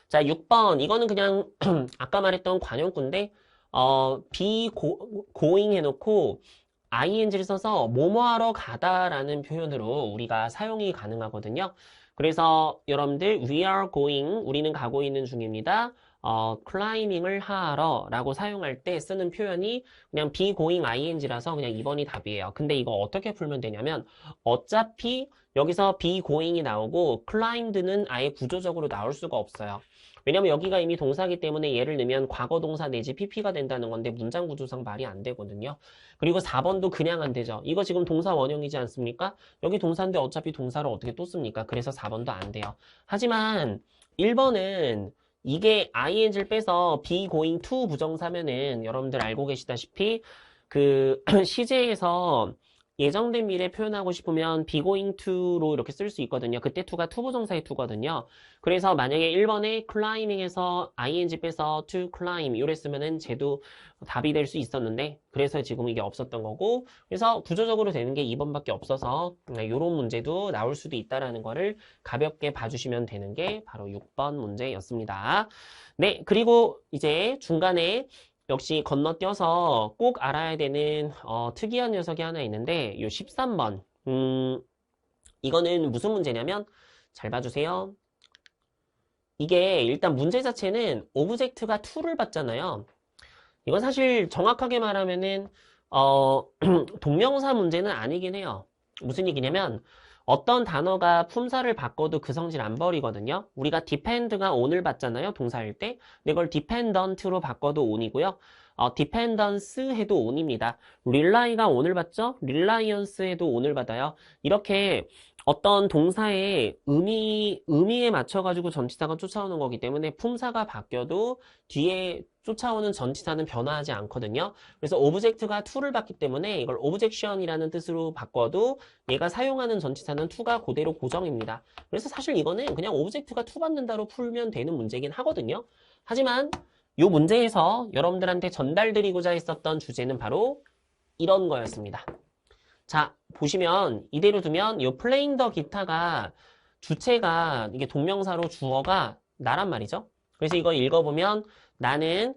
자, 6번. 이거는 그냥 아까 말했던 관용구인데 be going 해놓고 ing를 써서 뭐뭐하러 가다라는 표현으로 우리가 사용이 가능하거든요. 그래서 여러분들 we are going 우리는 가고 있는 중입니다. climbing을 하러 라고 사용할 때 쓰는 표현이 그냥 be going ing라서 그냥 2번이 답이에요. 근데 이거 어떻게 풀면 되냐면 어차피 여기서 be going이 나오고 climbed는 아예 구조적으로 나올 수가 없어요. 왜냐면 여기가 이미 동사기 때문에 얘를 넣으면 과거 동사 내지 PP가 된다는 건데 문장 구조상 말이 안 되거든요. 그리고 4번도 그냥 안 되죠. 이거 지금 동사 원형이지 않습니까? 여기 동사인데 어차피 동사를 어떻게 또 씁니까? 그래서 4번도 안 돼요. 하지만 1번은 이게 ing를 빼서 be going to 부정사면은 여러분들 알고 계시다시피 그 시제에서 예정된 미래 표현하고 싶으면 be going to로 이렇게 쓸 수 있거든요. 그때 to가 투부정사의 to거든요. 그래서 만약에 1번에 climbing에서 ing 빼서 to climb 이랬으면은 쟤도 답이 될 수 있었는데 그래서 지금 이게 없었던 거고 그래서 구조적으로 되는 게 2번밖에 없어서 이런 문제도 나올 수도 있다라는 거를 가볍게 봐주시면 되는 게 바로 6번 문제였습니다. 네, 그리고 이제 중간에 역시 건너뛰어서 꼭 알아야 되는 특이한 녀석이 하나 있는데 요 13번 이거는 무슨 문제냐면 잘 봐주세요. 이게 일단 문제 자체는 오브젝트가 to를 받잖아요. 이건 사실 정확하게 말하면은 동명사 문제는 아니긴 해요. 무슨 얘기냐면 어떤 단어가 품사를 바꿔도 그 성질 안 버리거든요. 우리가 depend가 on을 받잖아요. 동사일 때. 근데 이걸 dependent로 바꿔도 on이고요. dependence 해도 on입니다. rely가 on을 받죠? reliance 해도 on을 받아요. 이렇게 어떤 동사의 의미에 맞춰가지고 전치사가 쫓아오는 거기 때문에 품사가 바뀌어도 뒤에 쫓아오는 전치사는 변화하지 않거든요. 그래서 오브젝트가 to를 받기 때문에 이걸 objection이라는 뜻으로 바꿔도 얘가 사용하는 전치사는 to가 그대로 고정입니다. 그래서 사실 이거는 그냥 오브젝트가 to 받는다로 풀면 되는 문제긴 하거든요. 하지만 이 문제에서 여러분들한테 전달드리고자 했었던 주제는 바로 이런 거였습니다. 자, 보시면 이대로 두면 이 playing the 기타가 주체가 이게 동명사로 주어가 나란 말이죠. 그래서 이거 읽어보면 나는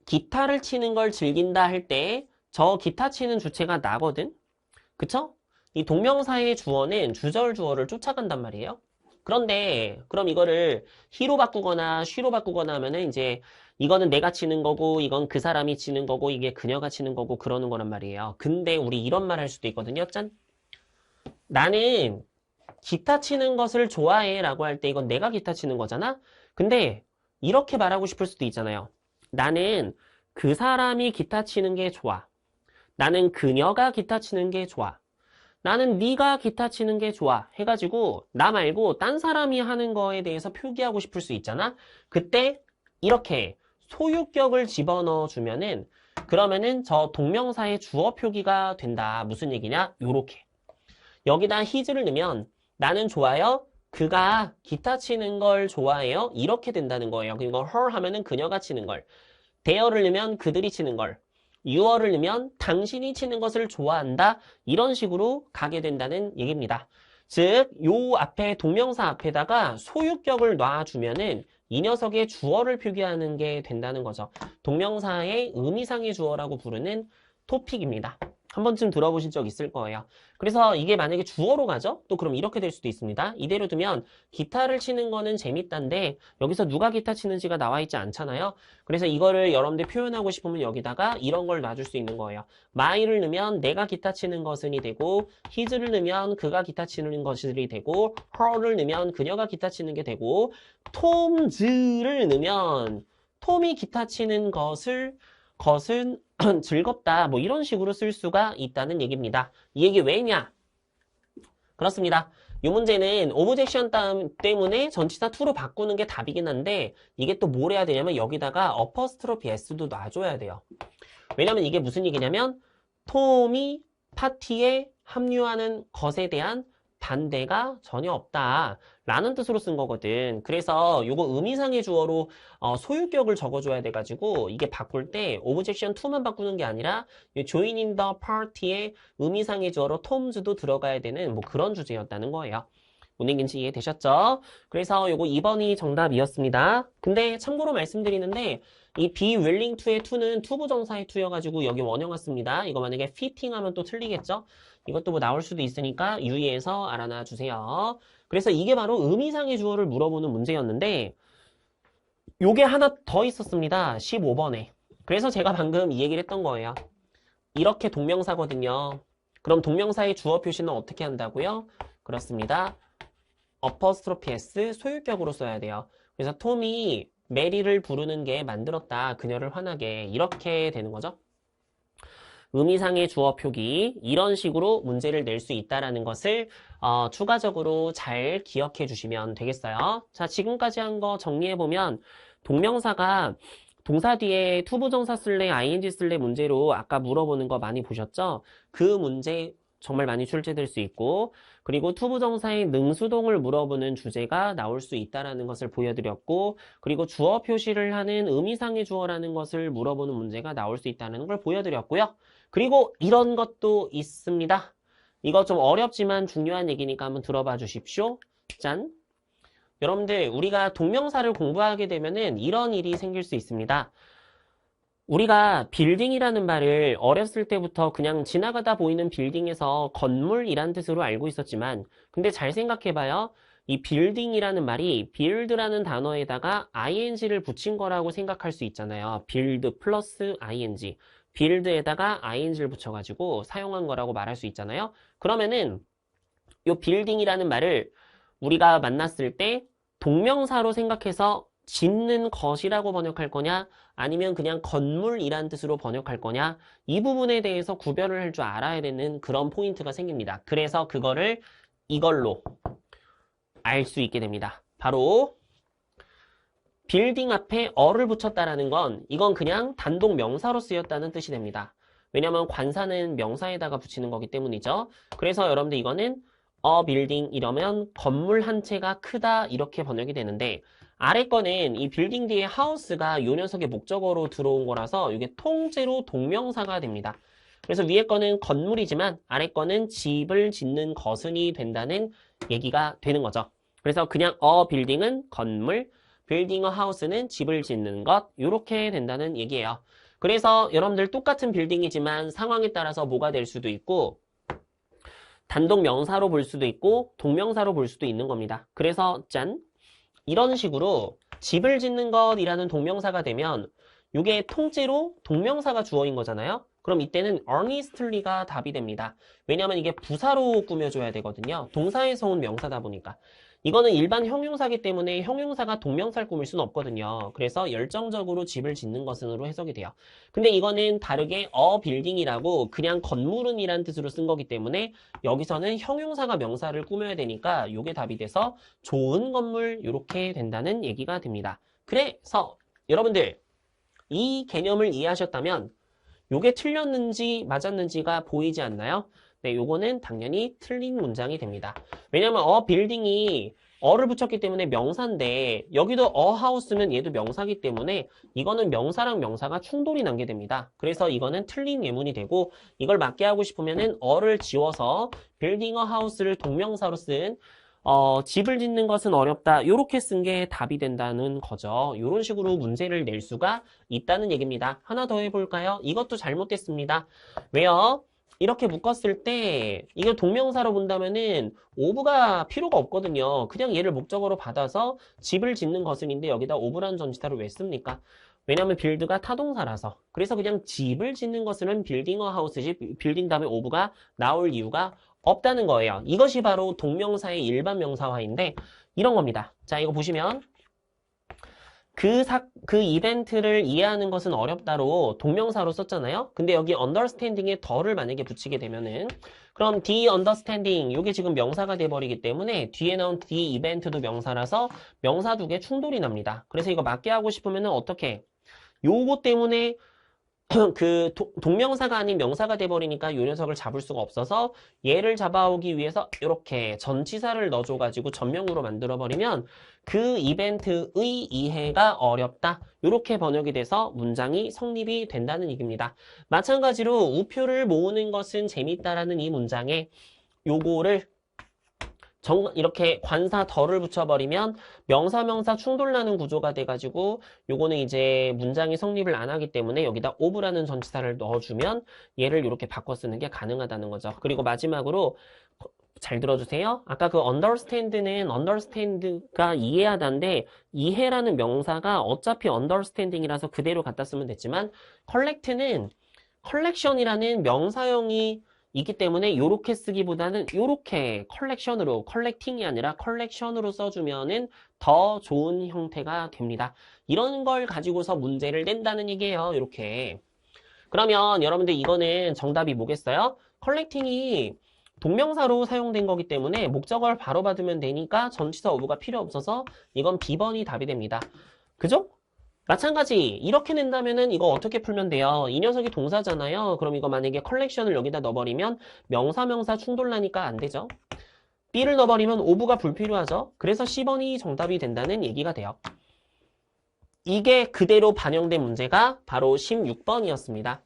기타를 치는 걸 즐긴다 할 때 저 기타 치는 주체가 나거든. 그쵸? 이 동명사의 주어는 주절 주어를 쫓아간단 말이에요. 그런데 그럼 이거를 he로 바꾸거나 she로 바꾸거나 하면은 이제 이거는 내가 치는 거고 이건 그 사람이 치는 거고 이게 그녀가 치는 거고 그러는 거란 말이에요. 근데 우리 이런 말 할 수도 있거든요. 짠. 나는 기타 치는 것을 좋아해 라고 할 때 이건 내가 기타 치는 거잖아? 근데 이렇게 말하고 싶을 수도 있잖아요. 나는 그 사람이 기타 치는 게 좋아. 나는 그녀가 기타 치는 게 좋아. 나는 네가 기타 치는 게 좋아. 해가지고 나 말고 딴 사람이 하는 거에 대해서 표기하고 싶을 수 있잖아? 그때 이렇게 소유격을 집어넣어 주면은 그러면은 저 동명사의 주어 표기가 된다. 무슨 얘기냐? 요렇게. 여기다 his를 넣으면 나는 좋아요. 그가 기타 치는 걸 좋아해요. 이렇게 된다는 거예요. 그리고 her 하면은 그녀가 치는 걸. there를 넣으면 그들이 치는 걸. you를 넣으면 당신이 치는 것을 좋아한다. 이런 식으로 가게 된다는 얘기입니다. 즉, 요 앞에 동명사 앞에다가 소유격을 놔주면은 이 녀석의 주어를 표기하는 게 된다는 거죠. 동명사의 의미상의 주어라고 부르는 토픽입니다. 한 번쯤 들어보신 적 있을 거예요. 그래서 이게 만약에 주어로 가죠? 또 그럼 이렇게 될 수도 있습니다. 이대로 두면 기타를 치는 거는 재밌단데 여기서 누가 기타 치는지가 나와 있지 않잖아요. 그래서 이거를 여러분들 표현하고 싶으면 여기다가 이런 걸 놔줄 수 있는 거예요. my를 넣으면 내가 기타 치는 것은이 되고 his를 넣으면 그가 기타 치는 것이 되고 her를 넣으면 그녀가 기타 치는 게 되고 toms를 넣으면 톰이 기타 치는 것은 즐겁다. 뭐 이런 식으로 쓸 수가 있다는 얘기입니다. 이 얘기 왜냐? 그렇습니다. 이 문제는 오브젝션 때문에 전치사 to로 바꾸는 게 답이긴 한데 이게 또 뭘 해야 되냐면 여기다가 어퍼스트로피 s도 놔줘야 돼요. 왜냐면 이게 무슨 얘기냐면 톰이 파티에 합류하는 것에 대한 반대가 전혀 없다 라는 뜻으로 쓴 거거든. 그래서 요거 의미상의 주어로 소유격을 적어줘야 돼가지고 이게 바꿀 때 objection to만 바꾸는 게 아니라 join in the party에 의미상의 주어로 toms도 들어가야 되는 뭐 그런 주제였다는 거예요. 뭔 얘기인지 이해되셨죠? 그래서 요거 2번이 정답이었습니다. 근데 참고로 말씀드리는데 이 be willing to의 to는 투부정사의 to여가지고 여기 원형 왔습니다. 이거 만약에 fitting 하면 또 틀리겠죠? 이것도 뭐 나올 수도 있으니까 유의해서 알아놔 주세요. 그래서 이게 바로 의미상의 주어를 물어보는 문제였는데 요게 하나 더 있었습니다. 15번에. 그래서 제가 방금 이 얘기를 했던 거예요. 이렇게 동명사거든요. 그럼 동명사의 주어 표시는 어떻게 한다고요? 그렇습니다. apostrophe s 소유격으로 써야 돼요. 그래서 톰이 메리를 부르는 게 만들었다. 그녀를 화나게. 이렇게 되는 거죠. 의미상의 주어 표기 이런 식으로 문제를 낼 수 있다는 것을 추가적으로 잘 기억해 주시면 되겠어요. 자, 지금까지 한 거 정리해보면 동명사가 동사 뒤에 투부정사 쓸래, ing 쓸래 문제로 아까 물어보는 거 많이 보셨죠? 그 문제 정말 많이 출제될 수 있고 그리고 투부정사의 능수동을 물어보는 주제가 나올 수 있다는 것을 보여드렸고 그리고 주어 표시를 하는 의미상의 주어라는 것을 물어보는 문제가 나올 수 있다는 걸 보여드렸고요. 그리고 이런 것도 있습니다. 이거 좀 어렵지만 중요한 얘기니까 한번 들어봐 주십시오. 짠! 여러분들 우리가 동명사를 공부하게 되면은 이런 일이 생길 수 있습니다. 우리가 빌딩이라는 말을 어렸을 때부터 그냥 지나가다 보이는 빌딩에서 건물이란 뜻으로 알고 있었지만 근데 잘 생각해봐요. 이 빌딩이라는 말이 build라는 단어에다가 ing를 붙인 거라고 생각할 수 있잖아요. build 플러스 ing. build에다가 ing를 붙여가지고 사용한 거라고 말할 수 있잖아요. 그러면은 이 빌딩이라는 말을 우리가 만났을 때 동명사로 생각해서 짓는 것이라고 번역할 거냐 아니면 그냥 건물이란 뜻으로 번역할 거냐 이 부분에 대해서 구별을 할 줄 알아야 되는 그런 포인트가 생깁니다. 그래서 그거를 이걸로 알 수 있게 됩니다. 바로 빌딩 앞에 어를 붙였다라는 건 이건 그냥 단독 명사로 쓰였다는 뜻이 됩니다. 왜냐하면 관사는 명사에다가 붙이는 거기 때문이죠. 그래서 여러분들 이거는 a building 이러면 건물 한 채가 크다 이렇게 번역이 되는데 아래 거는 이 빌딩 뒤에 house가 요 녀석의 목적어로 들어온 거라서 이게 통째로 동명사가 됩니다. 그래서 위에 거는 건물이지만 아래 거는 집을 짓는 것은이 된다는 얘기가 되는 거죠. 그래서 그냥 a building은 건물, building a house는 집을 짓는 것 이렇게 된다는 얘기예요. 그래서 여러분들 똑같은 빌딩이지만 상황에 따라서 뭐가 될 수도 있고 단독 명사로 볼 수도 있고 동명사로 볼 수도 있는 겁니다. 그래서 짠! 이런 식으로 집을 짓는 것이라는 동명사가 되면 이게 통째로 동명사가 주어인 거잖아요. 그럼 이때는 earnestly가 답이 됩니다. 왜냐하면 이게 부사로 꾸며줘야 되거든요. 동사에서 온 명사다 보니까. 이거는 일반 형용사기 때문에 형용사가 동명사를 꾸밀 수는 없거든요. 그래서 열정적으로 집을 짓는 것은으로 해석이 돼요. 근데 이거는 다르게 a building이라고 그냥 건물은 이란 뜻으로 쓴 거기 때문에 여기서는 형용사가 명사를 꾸며야 되니까 이게 답이 돼서 좋은 건물 이렇게 된다는 얘기가 됩니다. 그래서 여러분들 이 개념을 이해하셨다면 요게 틀렸는지 맞았는지가 보이지 않나요? 네, 요거는 당연히 틀린 문장이 됩니다. 왜냐면 building이 어를 붙였기 때문에 명사인데 여기도 a house면 얘도 명사기 때문에 이거는 명사랑 명사가 충돌이 난 게 됩니다. 그래서 이거는 틀린 예문이 되고 이걸 맞게 하고 싶으면은 어를 지워서 building a house를 동명사로 쓴 집을 짓는 것은 어렵다. 이렇게 쓴 게 답이 된다는 거죠. 이런 식으로 문제를 낼 수가 있다는 얘기입니다. 하나 더 해볼까요? 이것도 잘못됐습니다. 왜요? 이렇게 묶었을 때 이걸 동명사로 본다면은 오브가 필요가 없거든요. 그냥 얘를 목적어로 받아서 집을 짓는 것은인데 여기다 오브라는 전치사를 왜 씁니까? 왜냐하면 빌드가 타동사라서. 그래서 그냥 집을 짓는 것은 빌딩 어 하우스지 빌딩 다음에 오브가 나올 이유가 없다는 거예요. 이것이 바로 동명사의 일반 명사화인데 이런 겁니다. 자, 이거 보시면 그 이벤트를 이해하는 것은 어렵다로 동명사로 썼잖아요. 근데 여기 understanding에 더를 만약에 붙이게 되면은 그럼 the understanding 이게 지금 명사가 돼버리기 때문에 뒤에 나온 the event도 명사라서 명사 두 개 충돌이 납니다. 그래서 이거 맞게 하고 싶으면은 어떻게? 요거 때문에 동명사가 아닌 명사가 돼버리니까 요 녀석을 잡을 수가 없어서 얘를 잡아오기 위해서 이렇게 전치사를 넣어줘가지고 전명으로 만들어버리면 그 이벤트의 이해가 어렵다. 이렇게 번역이 돼서 문장이 성립이 된다는 얘기입니다. 마찬가지로 우표를 모으는 것은 재밌다라는 이 문장에 요거를 이렇게 관사 덜을 붙여버리면 명사 충돌나는 구조가 돼가지고 요거는 이제 문장이 성립을 안 하기 때문에 여기다 of라는 전치사를 넣어주면 얘를 이렇게 바꿔 쓰는 게 가능하다는 거죠. 그리고 마지막으로 잘 들어주세요. 아까 그 understand는 understand가 이해하다인데 이해라는 명사가 어차피 understanding이라서 그대로 갖다 쓰면 됐지만 collect는 collection이라는 명사형이 있기 때문에 요렇게 쓰기보다는 요렇게 컬렉션으로 컬렉팅이 아니라 컬렉션으로 써주면은 더 좋은 형태가 됩니다. 이런 걸 가지고서 문제를 낸다는 얘기예요. 이렇게. 그러면 여러분들 이거는 정답이 뭐겠어요? 컬렉팅이 동명사로 사용된 거기 때문에 목적어를 바로 받으면 되니까 전치사 어부가 필요 없어서 이건 B번이 답이 됩니다. 그죠? 마찬가지 이렇게 낸다면은 이거 어떻게 풀면 돼요? 이 녀석이 동사잖아요. 그럼 이거 만약에 컬렉션을 여기다 넣어버리면 명사 충돌 나니까 안 되죠. B를 넣어버리면 오브가 불필요하죠. 그래서 C번이 정답이 된다는 얘기가 돼요. 이게 그대로 반영된 문제가 바로 16번이었습니다.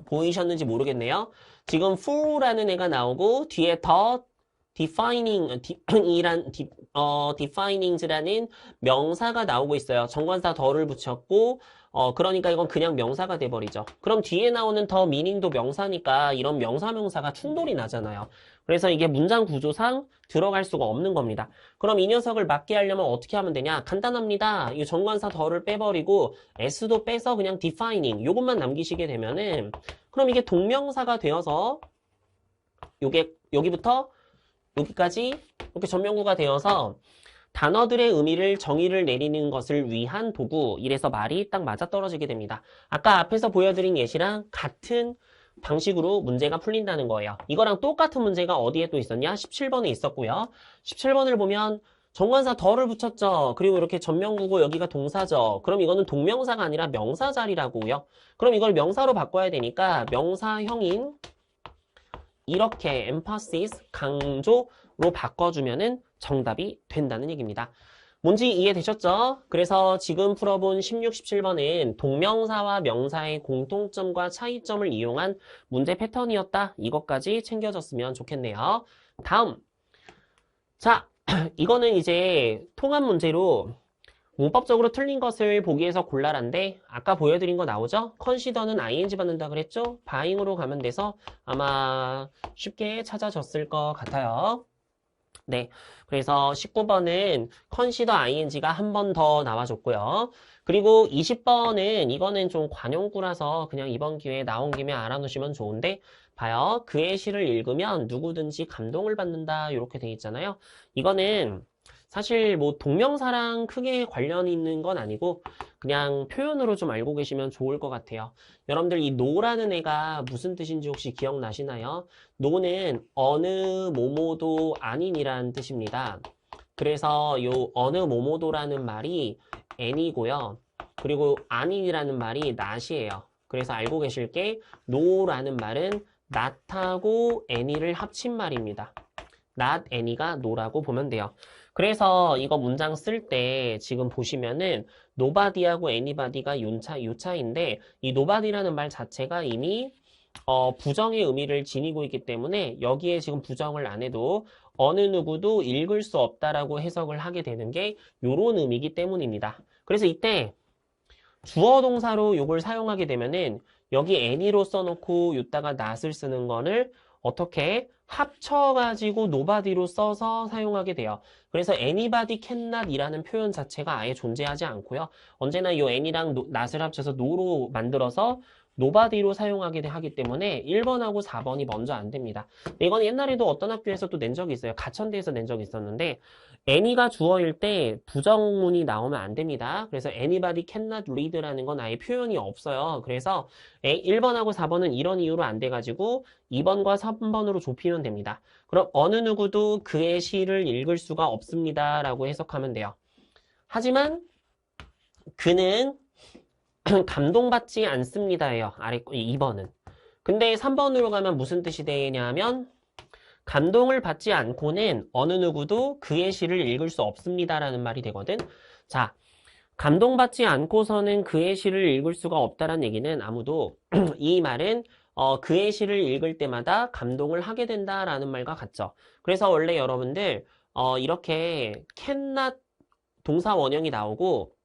보이셨는지 모르겠네요. 지금 for라는 애가 나오고 뒤에 더 definings라는 명사가 나오고 있어요. 정관사 더를 붙였고, 그러니까 이건 그냥 명사가 돼버리죠. 그럼 뒤에 나오는 더 meaning도 명사니까 이런 명사가 충돌이 나잖아요. 그래서 이게 문장 구조상 들어갈 수가 없는 겁니다. 그럼 이 녀석을 맞게 하려면 어떻게 하면 되냐? 간단합니다. 이 정관사 더를 빼버리고 s도 빼서 그냥 defining 요것만 남기시게 되면은 그럼 이게 동명사가 되어서 요게 여기부터 여기까지 이렇게 전명구가 되어서 단어들의 의미를 정의를 내리는 것을 위한 도구 이래서 말이 딱 맞아떨어지게 됩니다. 아까 앞에서 보여드린 예시랑 같은 방식으로 문제가 풀린다는 거예요. 이거랑 똑같은 문제가 어디에 또 있었냐? 17번에 있었고요. 17번을 보면 정관사 더를 붙였죠. 그리고 이렇게 전명구고 여기가 동사죠. 그럼 이거는 동명사가 아니라 명사 자리라고요. 그럼 이걸 명사로 바꿔야 되니까 명사형인 이렇게 emphasis, 강조로 바꿔주면은 정답이 된다는 얘기입니다. 뭔지 이해되셨죠? 그래서 지금 풀어본 16, 17번은 동명사와 명사의 공통점과 차이점을 이용한 문제 패턴이었다. 이것까지 챙겨졌으면 좋겠네요. 다음. 자, 이거는 이제 통합 문제로 문법적으로 틀린 것을 보기 위해서 곤란한데 아까 보여드린 거 나오죠? consider는 ing 받는다 그랬죠? buying으로 가면 돼서 아마 쉽게 찾아졌을 것 같아요. 네, 그래서 19번은 consider ing가 한 번 더 나와줬고요. 그리고 20번은 이거는 좀 관용구라서 그냥 이번 기회에 나온 김에 알아놓으시면 좋은데 봐요. 그의 시를 읽으면 누구든지 감동을 받는다 이렇게 돼 있잖아요. 이거는 사실 뭐 동명사랑 크게 관련이 있는 건 아니고 그냥 표현으로 좀 알고 계시면 좋을 것 같아요. 여러분들 이 노라는 애가 무슨 뜻인지 혹시 기억나시나요? 노는 어느 뭐뭐도 아닌이란 뜻입니다. 그래서 요 어느 뭐뭐도라는 말이 n이고요. 그리고 아닌이라는 말이 not이에요. 그래서 알고 계실 게 no라는 말은 not하고 any를 합친 말입니다. not any가 no라고 보면 돼요. 그래서 이거 문장 쓸 때 지금 보시면은 nobody하고 anybody가 요차인데 이 nobody라는 말 자체가 이미 부정의 의미를 지니고 있기 때문에 여기에 지금 부정을 안 해도 어느 누구도 읽을 수 없다라고 해석을 하게 되는 게 요런 의미이기 때문입니다. 그래서 이때 주어 동사로 요걸 사용하게 되면은 여기 any로 써놓고 이따가 not을 쓰는 거를 어떻게 합쳐가지고 nobody로 써서 사용하게 돼요. 그래서 anybody cannot 이라는 표현 자체가 아예 존재하지 않고요. 언제나 이 any랑 not을 합쳐서 no로 만들어서 nobody로 사용하게 하기 때문에 1번하고 4번이 먼저 안 됩니다. 이건 옛날에도 어떤 학교에서 또 낸 적이 있어요. 가천대에서 낸 적이 있었는데 any가 주어일 때 부정문이 나오면 안 됩니다. 그래서 anybody cannot read라는 건 아예 표현이 없어요. 그래서 1번하고 4번은 이런 이유로 안 돼가지고 2번과 3번으로 좁히면 됩니다. 그럼 어느 누구도 그의 시를 읽을 수가 없습니다. 라고 해석하면 돼요. 하지만 그는 감동받지 않습니다예요. 아래 2번은. 근데 3번으로 가면 무슨 뜻이 되냐면 감동을 받지 않고는 어느 누구도 그의 시를 읽을 수 없습니다라는 말이 되거든. 자, 감동받지 않고서는 그의 시를 읽을 수가 없다라는 얘기는 아무도 이 말은 그의 시를 읽을 때마다 감동을 하게 된다라는 말과 같죠. 그래서 원래 여러분들 이렇게 cannot 동사 원형이 나오고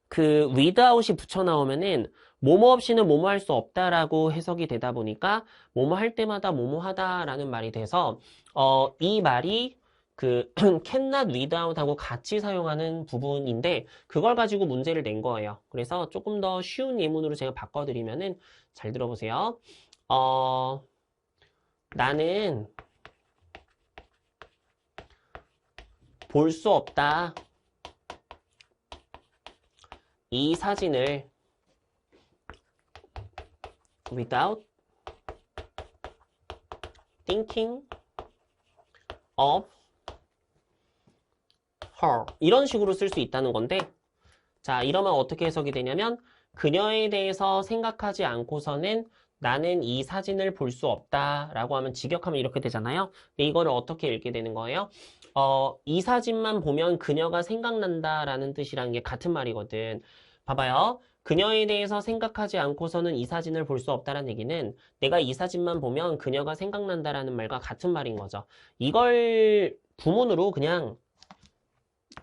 그 without이 붙여 나오면은 뭐뭐 없이는 뭐뭐 할 수 없다라고 해석이 되다 보니까 뭐뭐 할 때마다 뭐뭐 하다라는 말이 돼서 이 말이 그 cannot without 하고 같이 사용하는 부분인데 그걸 가지고 문제를 낸 거예요. 그래서 조금 더 쉬운 예문으로 제가 바꿔드리면은 잘 들어보세요. 나는 볼 수 없다. 이 사진을 without thinking of her 이런 식으로 쓸 수 있다는 건데 자 이러면 어떻게 해석이 되냐면 그녀에 대해서 생각하지 않고서는 나는 이 사진을 볼 수 없다 라고 하면 직역하면 이렇게 되잖아요. 근데 이거를 어떻게 읽게 되는 거예요? 이 사진만 보면 그녀가 생각난다 라는 뜻이라는 게 같은 말이거든. 봐봐요. 그녀에 대해서 생각하지 않고서는 이 사진을 볼 수 없다라는 얘기는 내가 이 사진만 보면 그녀가 생각난다라는 말과 같은 말인 거죠. 이걸 구문으로 그냥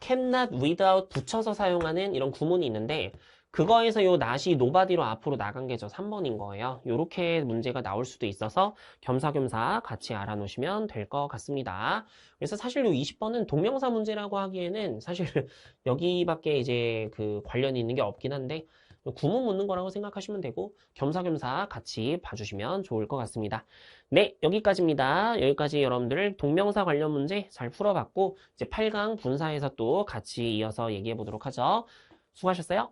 cannot without 붙여서 사용하는 이런 구문이 있는데 그거에서 요 not이 nobody로 앞으로 나간 게 저 3번인 거예요. 요렇게 문제가 나올 수도 있어서 겸사겸사 같이 알아놓으시면 될 것 같습니다. 그래서 사실 요 20번은 동명사 문제라고 하기에는 사실 여기밖에 이제 그 관련이 있는 게 없긴 한데 구문 묻는 거라고 생각하시면 되고 겸사겸사 같이 봐주시면 좋을 것 같습니다. 네, 여기까지입니다. 여기까지 여러분들 동명사 관련 문제 잘 풀어봤고 이제 8강 분사에서 또 같이 이어서 얘기해 보도록 하죠. 수고하셨어요.